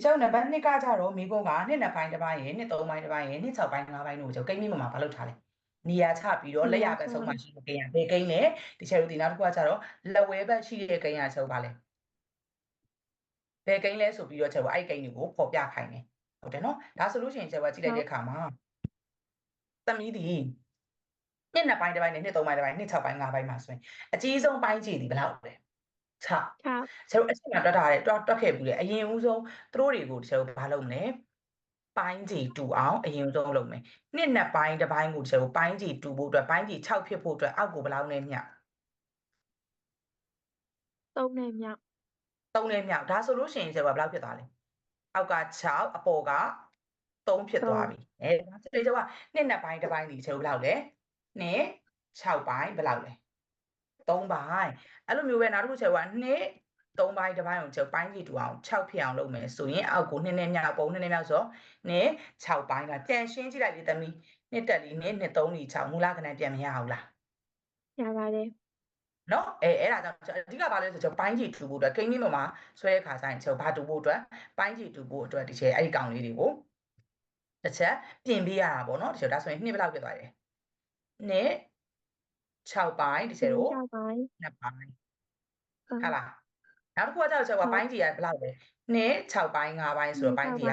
ကျွန်တော်နံပါတ်2ကကြတော့မိကုန်းကနှစ်2ပိုင်းတစ်ပိုင်းရယ်နှစ်3ပိုင်းတစ်ပိုင်းရယ်နှစ်6ပိုင်း5ပိုင်းတို့ကိုကျွန်တော်ကိန်းကြီးပေါ်မှာဘာလုပ်ထားလဲနေရာချပြီးတော့လက်ရဘက်ဆုံးမှာရှိတဲ့ကိန်းရဘယ်ကိန်းလဲဒီချက်တို့ဒီနောက်တစ်ခုကကြတော့လက်ဝဲဘက်ရှိတဲ့ကိန်းရချုပ်ပါလဲဘယ်ကိန်းလဲဆိုပြီးတော့ကျွန်တော်အဲ့ကိန်းတွေကိုပေါ်ပြခိုင်းတယ်ဟုတ်တယ်နော်ဒါဆိုလို့ရှိရင်ကျွန်တော်ကြည့်လိုက်တဲ့အခါမှာသမီးဒီနှစ်2ပိုင်းတစ်ပိုင်းနဲ့နှစ်3ပိုင်းတစ်ပိုင်းနှစ်6ပိုင်း5ပိုင်းမှာဆိုရင်အကြီးဆုံးပိုင်းကြီးဒီဘယ်လောက်လဲ6ကျွန်တော်အချိန်မှာတွက်ထားတယ်တွက်ခဲ့ပြီးလေအရင်ဦးဆုံးသူတို့တွေကိုကျွန်တော်ဘာလုပ်မလဲပိုင်းကြီးတူအောင်အရင်ဆုံးလုပ်မယ်နှစ်2ပိုင်းတစ်ပိုင်းကိုကျွန်တော်ပိုင်းကြီးတူဖို့အတွက်ပိုင်းကြီး6ဖြစ်ဖို့အတွက်အောက်ကိုဘယ်လောက်နဲ့မျှ3နဲ့မြောက်3နဲ့မြောက်ဒါဆိုလို့ရှိရင်ကျွန်တော်ဘယ်လောက်ဖြစ်သွားလဲအောက်က6အပေါ်က3ဖြစ်သွားပြီဒါဆိုရင်ကျွန်တော်နှစ်2ပိုင်းတစ်ပိုင်းဒီကျွန်တော်ဘယ်လောက်လဲနှစ်6ပိုင်းဘယ်လောက်လဲ3ပိုင်းအဲ့လိုမျိုးပဲနောက်တစ်ခုကျွန်တော်ကနှစ်3ပိုင်းတစ်ပိုင်းကိုကျွန်တော်ပိုင်းကြီးတူအောင်6ဖြစ်အောင်လုပ်မယ်ဆိုရင်အောက်ကိုနှစ်နဲ့မြောက်ပုံနှစ်နဲ့မြောက်ဆိုနှစ်6ပိုင်းကပြန်ရှင်းကြည့်လိုက်လေသမီးနှစ်တက်လီနှစ်3လီ6မူလခဏပြန်မရအောင်လားရပါတယ်နော်အဲ့ဒါကြောင့်အဓိကဘာလဲဆိုကျွန်တော်ပိုင်းကြီးတူဖို့အတွက်ကိန်းကြီးပေါ်မှာဆွဲရခါဆိုင်ကျွန်တော်ဘာတူဖို့အတွက်ပိုင်းကြီးတူဖို့အတွက်ဒီချက်အဲ့ဒီကောင်လေးတွေကိုတစ်ချက်ပြင်ပေးရတာပေါ့နော်ဒီချက်ဒါဆိုရင်နှစ်ဘယ်လောက်ဖြစ်သွားလဲနှစ်6ပိုင်းဒီချက်တို့6ပိုင်း2ပိုင်းဟုတ်လားနောက်တစ်ခုကကျတော့ကျွန်တော်ပိုင်းကြီးကဘယ်လောက်လဲနှစ်6ပိုင်း5ပိုင်းဆိုတော့ပိုင်းကြီးက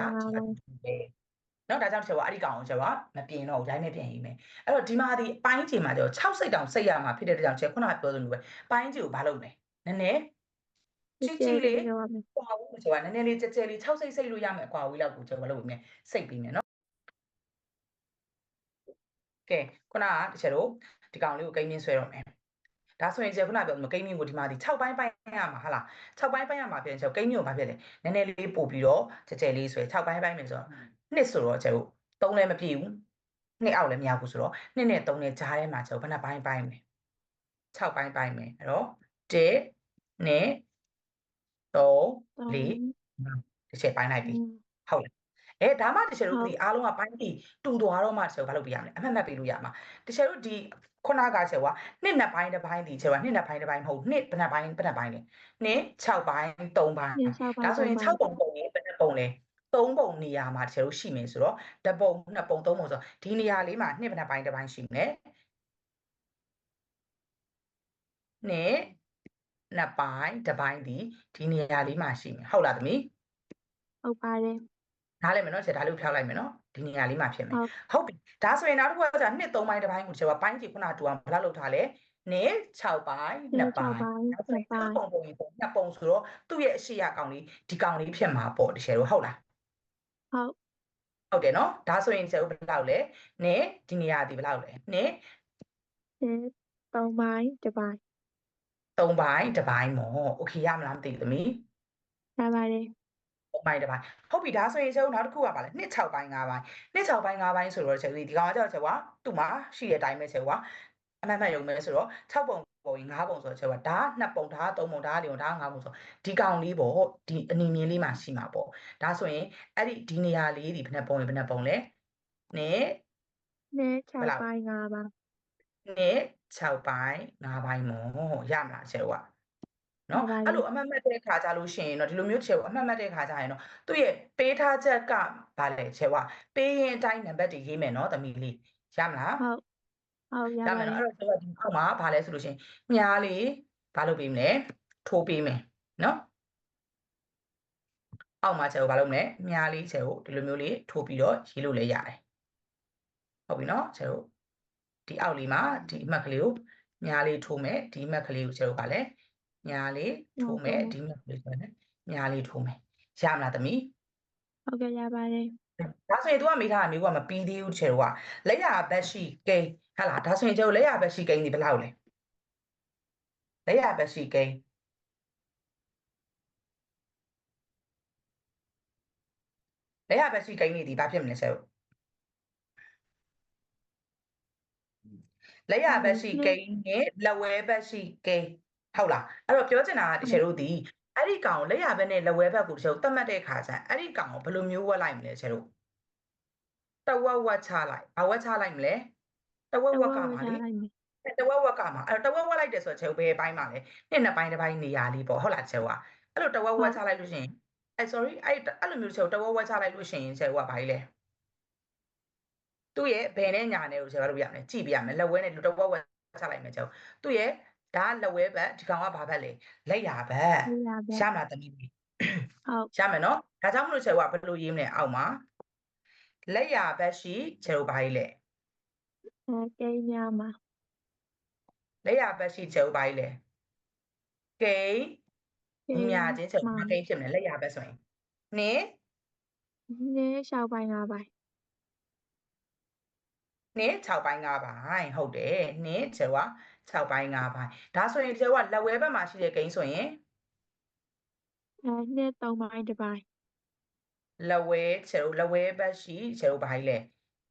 နော်ဒါကြောင့်ကျွန်တော်အဲ့ဒီကောင်ကိုကျွန်တော်မပြင်တော့ဘူးဒါနဲ့ပြင်ရေးမယ်အဲ့တော့ဒီမှာဒီပိုင်းကြီးမှာကျွန်တော်6စိတ်တောင်စိတ်ရမှာဖြစ်တဲ့ကြောင့်ကျွန်တော်ခုနကပြောသလိုပဲပိုင်းကြီးကိုဘာလုပ်လဲနည်းနည်းကြီးလေးကွာဘူးကျွန်တော်နည်းနည်းလေးကြဲကြဲလေး6စိတ်စိတ်လို့ရမယ်ကွာဝေးလောက်ကိုကျွန်တော်မလုပ်ဘူးမြဲစိတ်ပြီးမယ်နော်ကဲခုနကတချို့တို့ဒီကောင်လေးကိုကိန်းင်းဆွဲတော့မယ်ဒါဆိုရင်ကျွန်တော်ခုနပြောလို့ကိန်းမျိုးကိုဒီမှာဒီ6ပိုင်းပိုင်းရမှာဟာလား6ပိုင်းပိုင်းရမှာပြင်ကျွန်တော်ကိန်းမျိုးကိုဘာဖြစ်လဲနည်းနည်းလေးပို့ပြီးတော့ကြဲကြဲလေးဆွဲ6ပိုင်းပိုင်းမယ်ဆိုတော့နှစ်ဆိုတော့ကျွန်တော်3လည်းမပြည့်ဘူးနှစ်အောက်လည်းမရဘူးဆိုတော့နှစ်နဲ့3နဲ့ကြားထဲမှာကျွန်တော်ဘယ်နှပိုင်းပိုင်းမယ်6ပိုင်းပိုင်းမယ်အဲ့တော့1နဲ့3 4 5တစ်ချက်ပိုင်းလိုက်ပြီဟုတ်လားဒါမှတချို့တို့ဒီအားလုံးကပိုင်းပြီးတူသွားတော့မှတချို့ဘာလုပ်ပြရမလဲအမှတ်ပေးလို့ရမှာတချို့တို့ဒီခုနကကျတော့နှစ်2ပိုင်းတစ်ပိုင်းဒီကျတော့နှစ်2ပိုင်းတစ်ပိုင်းမဟုတ်နှစ်ဘယ်နှပိုင်းလဲနှစ်6ပိုင်း3ပိုင်းဒါဆိုရင်6ပုံပုံရေးဘယ်နှပုံလဲ3ပုံနေရာမှာတချို့ရှိမယ်ဆိုတော့တစ်ပုံ2ပုံ3ပုံဆိုဒီနေရာလေးမှာနှစ်ဘယ်နှပိုင်းတစ်ပိုင်းရှိမလဲနှစ်2ပိုင်းတစ်ပိုင်းဒီနေရာလေးမှာရှိမယ်ဟုတ်လားသမီးဟုတ်ပါတယ်နားလည်မယ်နော်ဒါလေးဖြောက်လိုက်မယ်နော်ဒီနေရာလေးမှာဖြစ်မယ်ဟုတ်ပြီဒါဆိုရင်နောက်တစ်ခုကကြာနှစ်3ပိုင်းတစ်ပိုင်းကိုကျွန်တော်ပိုင်းကြီးခုနတူအောင်ဘယ်လောက်လုပ်ထားလဲနှစ်6ပိုင်း2ပိုင်းနောက်ဆိုရင်ပုံပုံကြီးပုံ2ပုံဆိုတော့သူ့ရဲ့အရှိရကောင်လေးဒီကောင်လေးဖြစ်မှာပေါ့တကယ်လို့ဟုတ်လားဟုတ်တယ်နော်ဒါဆိုရင်ကျွန်တော်ဘယ်လောက်လဲနှစ်ဒီနေရာဒီဘယ်လောက်လဲနှစ်3ပိုင်းတစ်ပိုင်း3ပိုင်းတစ်ပိုင်းမော်โอเคရမလားမသိဘူးသမီးရပါတယ်ပိုင်းတစ်ပိုင်းဟုတ်ပြီဒါဆိုရင်ကျွန်တော်နောက်တစ်ခုကပါလဲနှစ်6ပိုင်း5ပိုင်းနှစ်6ပိုင်း5ပိုင်းဆိုတော့ကျွန်တော်ဒီကောင်ကကျတော့ကျွန်တော်သူ့မှာရှိတဲ့အတိုင်းပဲကျွန်တော်အမှတ်ရုံပဲဆိုတော့6ပုံပုံ5ပုံဆိုတော့ကျွန်တော်ဒါ2ပုံဒါ3ပုံဒါ4ပုံဒါ5ပုံဆိုဒီကောင်လေးပေါ့ဒီအနီမြင်လေးမှာရှိမှာပေါ့ဒါဆိုရင်အဲ့ဒီနေရာလေးဒီဘယ်နှပုံလဲနှစ်6ပိုင်း5ပိုင်းနှစ်6ပိုင်း5ပိုင်းမော်ရမလားကျွန်တော်နော်အဲ့လိုအမှတ်မှတ်တဲ့ခါကြလို့ရှိရင်တော့ဒီလိုမျိုးချေအမှတ်မှတ်တဲ့ခါကြရင်တော့သူ့ရဲ့ပေးထားချက်ကဗာလဲချေပေးရင်အတိုင်းနံပါတ်တွေရေးမယ်နော်သမီးလေးရမလားဟုတ်ရမယ်နော်အဲ့တော့ဒီအောက်မှာဗာလဲဆိုလို့ရှိရင်မြားလေးဗာလုပ်ပေးမလဲထိုးပေးမယ်နော်အောက်မှာချေဗာလုပ်မလဲမြားလေးချေကိုဒီလိုမျိုးလေးထိုးပြီးတော့ရေးလို့လည်းရတယ်ဟုတ်ပြီနော်ချေတို့ဒီအောက်လေးမှာဒီအမှတ်ကလေးကိုမြားလေးထိုးမယ်ဒီအမှတ်ကလေးကိုချေတို့ဗာလဲညာလေးထိုးမယ်ဒီမှာလေးဆိုရင်ညာလေးထိုးမယ်ရမလားသမီးဟုတ်ကဲ့ရပါတယ်ဒါဆိုရင် तू ကမိထားတာမျိုးကမပြီးသေးဘူးချေတို့ကလက်ရဘက်ရှိကိန်းဟာလားဒါဆိုရင်ကျတို့လက်ရဘက်ရှိကိန်းဒီဘယ်လောက်လဲလက်ရဘက်ရှိကိန်းလက်ရဘက်ရှိကိန်းဒီဘာဖြစ်မလဲချေတို့လက်ရဘက်ရှိကိန်းနဲ့လက်ဝဲဘက်ရှိကိန်းဟုတ်လားအဲ့တော့ပြောချင်တာကတချေတို့ဒီအဲ့ဒီကောင်လက်ရဘက်နဲ့လက်ဝဲဘက်ကိုတချေတို့သတ်မှတ်တဲ့ခါကျအဲ့ဒီကောင်ကိုဘယ်လိုမျိုးဝက်လိုက်မလဲချေတို့တဝက်ဝက်ချလိုက်ဘာဝက်ချလိုက်မလဲတဝက်ဝက်ကမှာလေတဝက်ဝက်ကမှာအဲ့တော့တဝက်ဝက်လိုက်တယ်ဆိုတော့ချေဘယ်ပိုင်းမှာလဲနှစ်ပိုင်းတစ်ပိုင်းနေရာလေးပေါ့ဟုတ်လားချေကအဲ့လိုတဝက်ဝက်ချလိုက်လို့ရှိရင် sorry အဲ့လိုမျိုးချက်ကိုတဝက်ဝက်ချလိုက်လို့ရှိရင်ချက်ကိုကဘာကြီးလဲသူ့ရဲ့ဘယ်နဲ့ညာနဲ့ကိုချက်ဘာလို့ပြရမလဲကြည့်ပြရမယ်လက်ဝဲနဲ့တဝက်ဝက်ချလိုက်မယ်ချက်သူ့ရဲ့ဒါလက်ဝဲဘက်ဒီကောင်ကဘာဘက်လဲလက်ရဘက် လက်ရဘက် ရမလားသမီး ဟုတ် ရမယ်နော်ဒါကြောင့်မလို့ချက်ကဘယ်လိုရေးမလဲအောက်မှာလက်ရဘက်ရှိချက်ကိုဘာကြီးလဲ ကိန်းများမှာ လက်ရဘက်ရှိချက်ကိုဘာကြီးလဲကိန်း ကိန်း ညာချင်းချက် မှာ ဘာကိန်းဖြစ်မလဲလက်ရဘက်ဆိုရင်နင်း နင်း6ပိုင်း5ပိုင်း နင်း6ပိုင်း5ပိုင်းဟုတ်တယ်နင်းချက်က6ပိုင်း5ပိုင်းဒါဆိုရင်ချက်ကလက်ဝဲဘက်မှာရှိတဲ့ကိန်းဆိုရင် နှစ်3ပိုင်း1ပိုင်း လက်ဝဲချက်တို့လက်ဝဲဘက်ရှိချက်တို့ဘာကြီးလဲ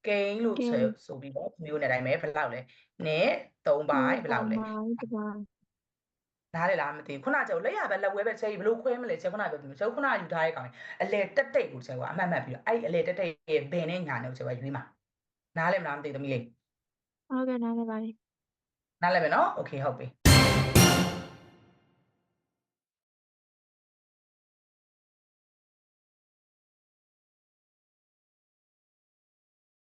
ကိန်းလို့ ကိန်း ဆိုပြီးတော့မျိုးနဲ့တိုင်းပဲဘယ်လောက်လဲနင်း3ပိုင်းဘယ်လောက်လဲ 3ပိုင်း1ပိုင်း နားလေလားမသိဘူးခုနကကျတော့လက်ရဘက်လက်ဝဲဘက်ချက်ကြီးဘယ်လိုခွဲမလဲချက်ခုနကပြောပြီးချက်ခုနကယူထားတဲ့ကောင်အလဲတက်တိတ်ကိုချက်ကအမှတ်မှတ်ပြီးတော့အဲ့အလဲတက်တိတ်ရဲ့ဘယ်နဲ့ညာနဲ့ကိုချက်ရွေးမှာနားလေမလားမသိသမီးလေး ဟုတ်ကဲ့နားလည်ပါတယ် နားလည်မယ်နော်โอเคဟုတ်ပြီ